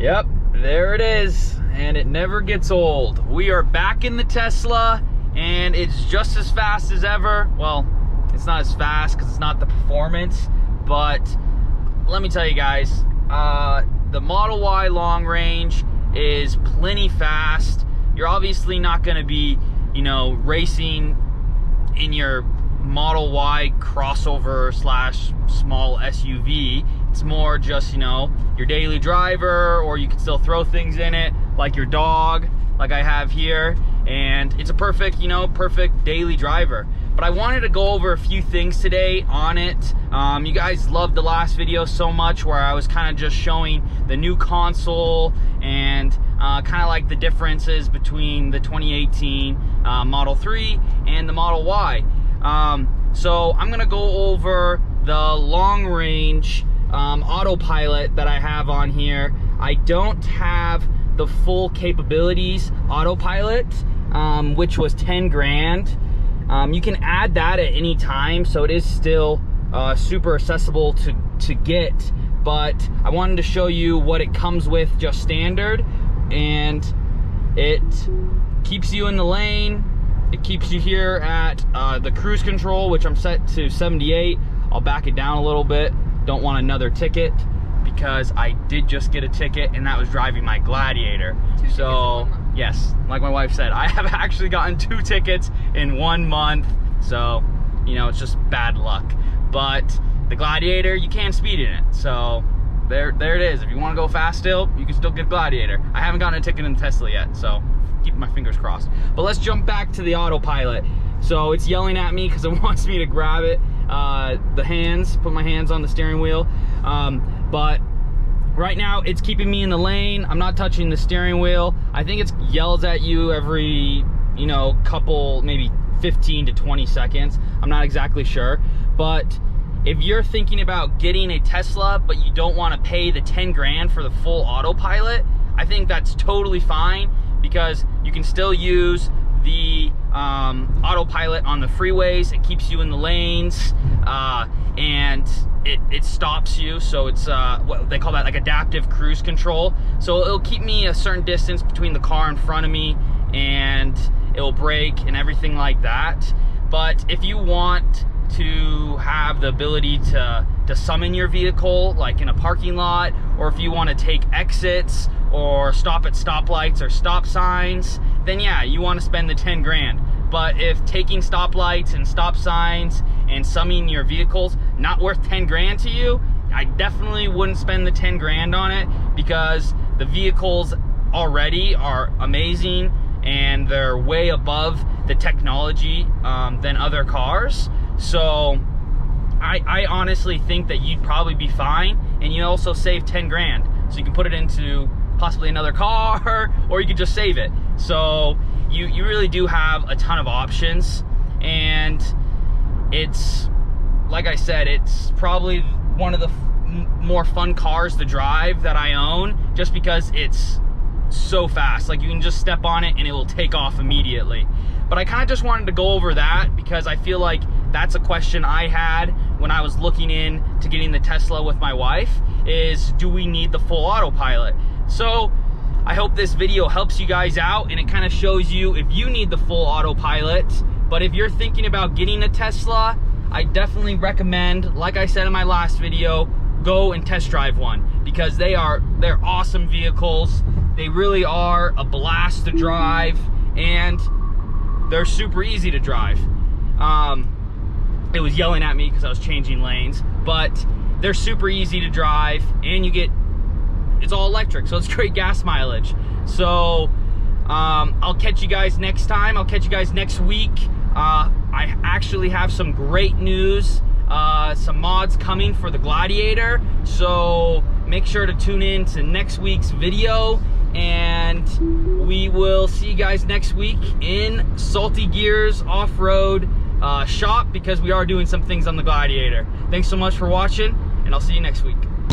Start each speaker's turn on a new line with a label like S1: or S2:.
S1: Yep, there it is, and it never gets old. We are back in the Tesla, and it's just as fast as ever. Well, it's not as fast because it's not the performance, but let me tell you guys, the Model Y long range is plenty fast. You're obviously not going to be, you know, racing in your Model Y crossover slash small SUV. It's more just, you know, your daily driver, or you can still throw things in it like your dog, like I have here, and it's a perfect, you know, perfect daily driver. But I wanted to go over a few things today on it. You guys loved the last video so much where I was kind of just showing the new console and kind of like the differences between the 2018 Model 3 and the Model Y. So I'm gonna go over the long range Autopilot that I have on here. I don't have the full capabilities Autopilot, which was 10 grand. You can add that at any time, so it is still super accessible to get, but I wanted to show you what it comes with just standard, and it keeps you in the lane. It keeps you here at the cruise control, which I'm set to 78. I'll back it down a little bit. Don't want another ticket because I did just get a ticket, and that was driving my Gladiator. So yes, like my wife said, I have actually gotten 2 tickets in 1 month. So, you know, it's just bad luck. But the Gladiator, you can speed in it. So there it is. If you want to go fast still, you can still get Gladiator. I haven't gotten a ticket in Tesla yet, so keep my fingers crossed. But let's jump back to the Autopilot. So it's yelling at me because it wants me to grab it, put my hands on the steering wheel. But right now it's keeping me in the lane. I'm not touching the steering wheel. I think it yells at you every, you know, couple, maybe 15 to 20 seconds. I'm not exactly sure. But if you're thinking about getting a Tesla, but you don't want to pay the 10 grand for the full Autopilot, I think that's totally fine, because you can still use the Autopilot on the freeways. It keeps you in the lanes, and it stops you. So it's what they call that, like adaptive cruise control. So it'll keep me a certain distance between the car in front of me, and it'll brake and everything like that. But if you want to have the ability to summon your vehicle, like in a parking lot, or if you want to take exits or stop at stoplights or stop signs, then yeah, you want to spend the 10 grand. But if taking stoplights and stop signs and summoning your vehicles not worth 10 grand to you, I definitely wouldn't spend the 10 grand on it, because the vehicles already are amazing and they're way above the technology than other cars. So I honestly think that you'd probably be fine, and you also save 10 grand. So you can put it into possibly another car, or you could just save it. So you really do have a ton of options, and it's, like I said, it's probably one of the more fun cars to drive that I own, just because it's so fast. Like, you can just step on it and it will take off immediately. But I kind of just wanted to go over that because I feel like that's a question I had when I was looking in to getting the Tesla with my wife, is do we need the full Autopilot? So I hope this video helps you guys out, and it kind of shows you if you need the full Autopilot. But if you're thinking about getting a Tesla, I definitely recommend, like I said in my last video, go and test drive one, because they're awesome vehicles. They really are a blast to drive, and they're super easy to drive. It was yelling at me because I was changing lanes, but they're super easy to drive, and it's all electric, so it's great gas mileage. So I'll catch you guys next time. I'll catch you guys next week. I actually have some great news, some mods coming for the Gladiator, so make sure to tune in to next week's video, and we will see you guys next week in Salty Gears Off-Road shop, because we are doing some things on the Gladiator. Thanks so much for watching, and I'll see you next week.